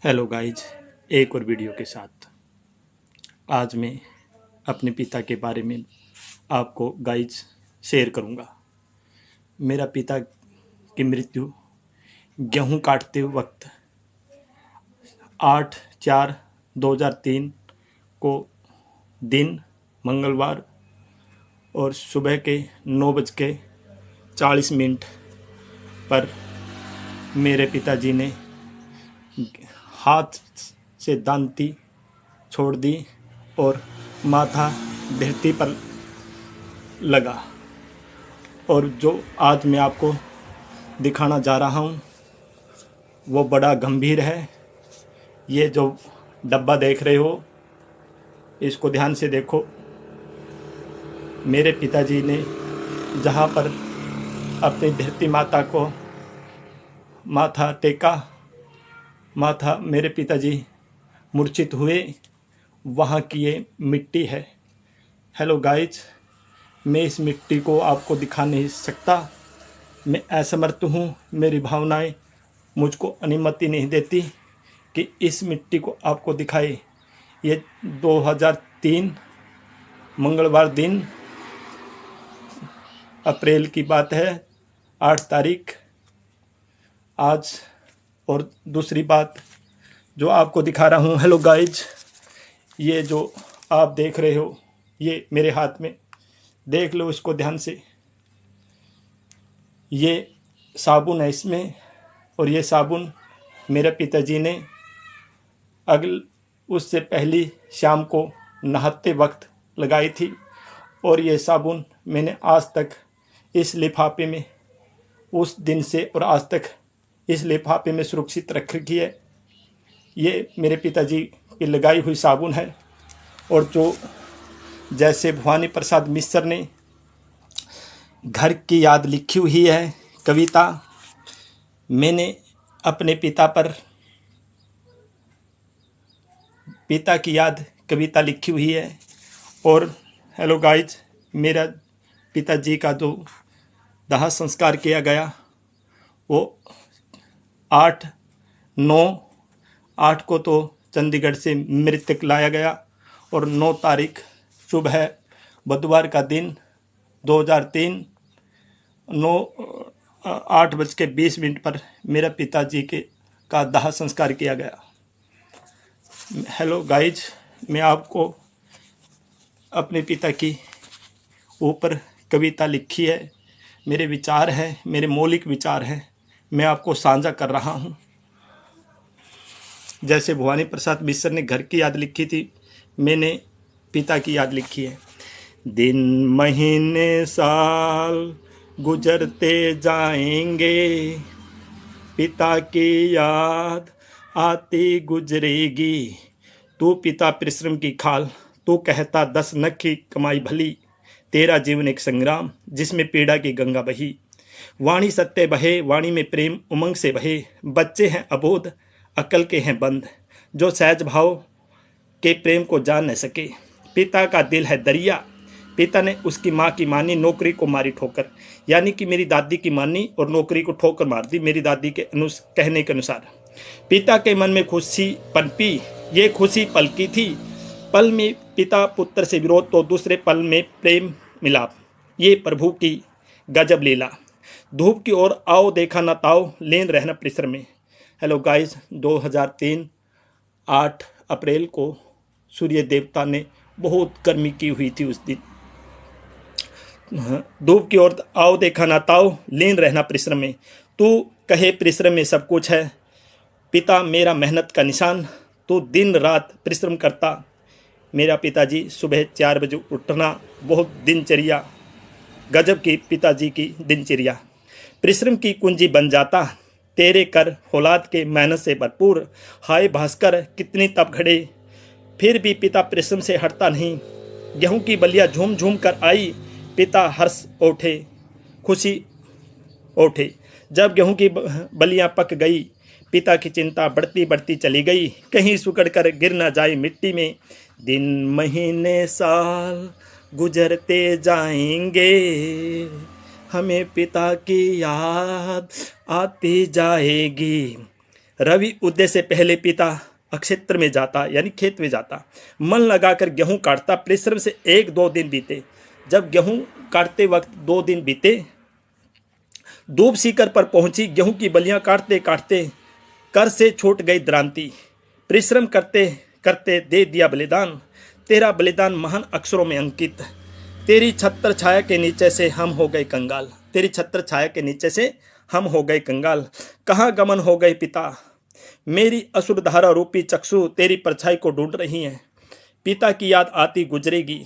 Hello guys, एक और video के साथ आज मैं अपने पिता के बारे में आपको गाइज शेयर करूंगा। मेरा पिता की मृत्यु गेहूं काटते वक्त 8/4/2003 को दिन मंगलवार और सुबह के 9:40 पर मेरे पिताजी ने हाथ से दांती छोड़ दी और माथा धरती पर लगा। और जो आज मैं आपको दिखाना जा रहा हूँ वो बड़ा गंभीर है। ये जो डब्बा देख रहे हो इसको ध्यान से देखो। मेरे पिताजी ने जहाँ पर अपनी धरती माता को माथा टेका, माथा मेरे पिताजी मूर्छित हुए, वहाँ की ये मिट्टी है। हेलो गाइज, मैं इस मिट्टी को आपको दिखा नहीं सकता। मैं असमर्थ हूँ, मेरी भावनाएं मुझको अनुमति नहीं देती कि इस मिट्टी को आपको दिखाए। ये 2003 मंगलवार दिन अप्रैल की बात है, 8 तारीख आज। और दूसरी बात जो आपको दिखा रहा हूँ, हेलो गाइज, ये जो आप देख रहे हो ये मेरे हाथ में देख लो, इसको ध्यान से। ये साबुन है इसमें, और ये साबुन मेरे पिताजी ने उससे पहली शाम को नहाते वक्त लगाई थी। और ये साबुन मैंने आज तक इस लिफाफे में, उस दिन से और आज तक इस लिफाफे में सुरक्षित रख रखी है। ये मेरे पिताजी की लगाई हुई साबुन है। और जो जैसे भवानी प्रसाद मिश्र ने घर की याद लिखी हुई है कविता, मैंने अपने पिता की याद कविता लिखी हुई है। और हेलो गाइज, मेरा पिताजी का जो दाह संस्कार किया गया वो 8/9/8 को तो चंडीगढ़ से मृतक लाया गया, और 9 तारीख सुबह बुधवार का दिन 2003 8:20 पर मेरा पिताजी का दाह संस्कार किया गया। हेलो गाइज, मैं आपको अपने पिता की ऊपर कविता लिखी है, मेरे विचार है, मेरे मौलिक विचार है, मैं आपको साझा कर रहा हूँ। जैसे भवानी प्रसाद मिश्र ने घर की याद लिखी थी, मैंने पिता की याद लिखी है। दिन महीने साल गुजरते जाएंगे, पिता की याद आती गुजरेगी। तू पिता परिश्रम की खाल, तू कहता 10 नख की कमाई भली। तेरा जीवन एक संग्राम जिसमें पीड़ा की गंगा बही। वाणी सत्य बहे, वाणी में प्रेम उमंग से बहे। बच्चे हैं अबोध, अकल के हैं बंद, जो सहज भाव के प्रेम को जान न सके। पिता का दिल है दरिया, पिता ने उसकी माँ की मानी, नौकरी को मारी ठोकर। यानी कि मेरी दादी की मानी और नौकरी को ठोकर मार दी, मेरी दादी के कहने के अनुसार। पिता के मन में खुशी पनपी, ये खुशी पल की थी। पल में पिता पुत्र से विरोध, तो दूसरे पल में प्रेम मिलाप। ये प्रभु की गजब लीला। धूप की ओर आओ देखा न ताओ, लीन रहना परिश्रम में। हेलो गाइस, 2003 8 अप्रैल को सूर्य देवता ने बहुत गर्मी की हुई थी उस दिन। धूप की ओर आओ देखा ना ताओ, लीन रहना परिश्रम में। तू कहे परिश्रम में सब कुछ है, पिता मेरा मेहनत का निशान। तू दिन रात परिश्रम करता। मेरा पिताजी सुबह 4 बजे उठना, बहुत दिनचर्या गजब की पिताजी की दिनचर्या। परिश्रम की कुंजी बन जाता, तेरे कर औलाद के मेहनत से भरपूर। हाय भास्कर कितनी तप घड़े, फिर भी पिता परिश्रम से हटता नहीं। गेहूं की बलिया झूम झूम कर आई, पिता हर्ष उठे खुशी उठे। जब गेहूं की बलियां पक गई, पिता की चिंता बढ़ती बढ़ती चली गई, कहीं सुकड़ कर गिर न जाए मिट्टी में। दिन महीने साल गुजरते जाएंगे, हमें पिता की याद आती जाएगी। रवि उदय से पहले पिता अक्षेत्र में जाता, यानी खेत में जाता, मन लगाकर गेहूं काटता। परिश्रम से 1-2 दिन बीते। जब गेहूं काटते वक्त 2 दिन बीते, धूप शिखर पर पहुंची। गेहूं की बलियां काटते काटते कर से छूट गई द्रांति। परिश्रम करते करते दे दिया बलिदान। तेरा बलिदान महान अक्षरों में अंकित। तेरी छत्र छाया के नीचे से हम हो गए कंगाल। तेरी छत्र छाया के नीचे से हम हो गए कंगाल। कहाँ गमन हो गए पिता, मेरी असुर धारा रूपी चक्षु तेरी परछाई को ढूंढ रही हैं। पिता की याद आती गुजरेगी।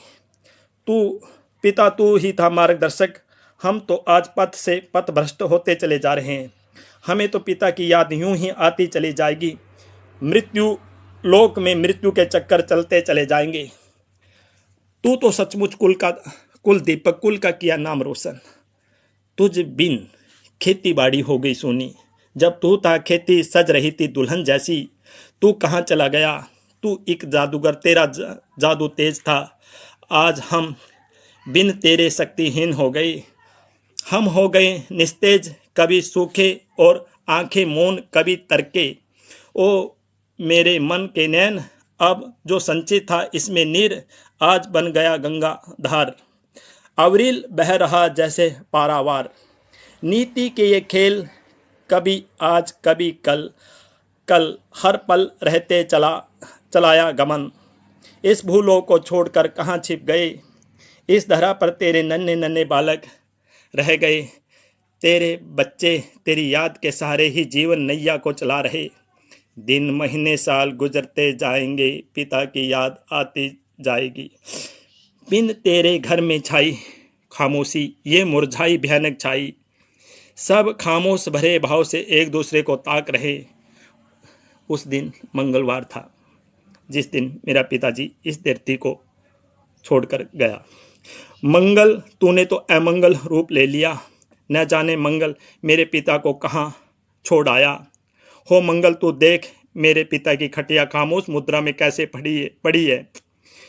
पिता तू ही था मार्गदर्शक। हम तो आज पथ से पथ भ्रष्ट होते चले जा रहे हैं। हमें तो पिता की याद यूं ही आती चली जाएगी। मृत्यु लोक में मृत्यु के चक्कर चलते चले जाएंगे। तू तो सचमुच कुल दीपक, कुल का किया नाम रोशन। तुझ बिन खेती बाड़ी हो गई सोनी। जब तू था खेती सज रही थी दुल्हन जैसी। तू कहाँ चला गया, तू एक जादूगर, तेरा जादू तेज था। आज हम बिन तेरे शक्तिहीन हो गए। हम हो गए निस्तेज, कभी सूखे और आंखें मौन, कभी तरके। ओ मेरे मन के नैन, अब जो संचित था इसमें नीर आज बन गया गंगा धार। अविरल बह रहा जैसे पारावार। नीति के ये खेल कभी आज कभी कल, कल हर पल रहते चलाया गमन। इस भूलोक को छोड़कर कहाँ छिप गए। इस धरा पर तेरे नन्हे नन्हे बालक रह गए। तेरे बच्चे तेरी याद के सहारे ही जीवन नैया को चला रहे। दिन महीने साल गुजरते जाएंगे, पिता की याद आती जाएगी। बिन तेरे घर में छाई खामोशी, ये मुरझाई भयानक छाई। सब खामोश भरे भाव से एक दूसरे को ताक रहे। उस दिन मंगलवार था जिस दिन मेरा पिताजी इस धरती को छोड़कर गया। मंगल तूने तो अमंगल रूप ले लिया। न जाने मंगल मेरे पिता को कहाँ छोड़ आया हो। मंगल तू देख मेरे पिता की खटिया खामोश मुद्रा में कैसे पड़ी है।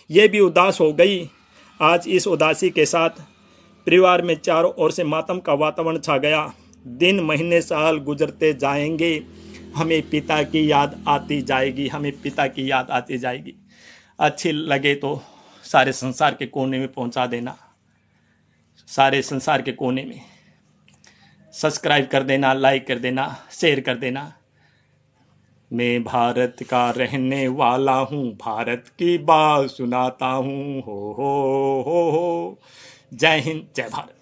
ये भी उदास हो गई। आज इस उदासी के साथ परिवार में चारों ओर से मातम का वातावरण छा गया। दिन महीने साल गुजरते जाएंगे, हमें पिता की याद आती जाएगी। हमें पिता की याद आती जाएगी। अच्छी लगे तो सारे संसार के कोने में पहुंचा देना। सारे संसार के कोने में सब्सक्राइब कर देना, लाइक कर देना, शेयर कर देना। मैं भारत का रहने वाला हूँ, भारत की बात सुनाता हूँ। हो। जय हिंद, जय भारत।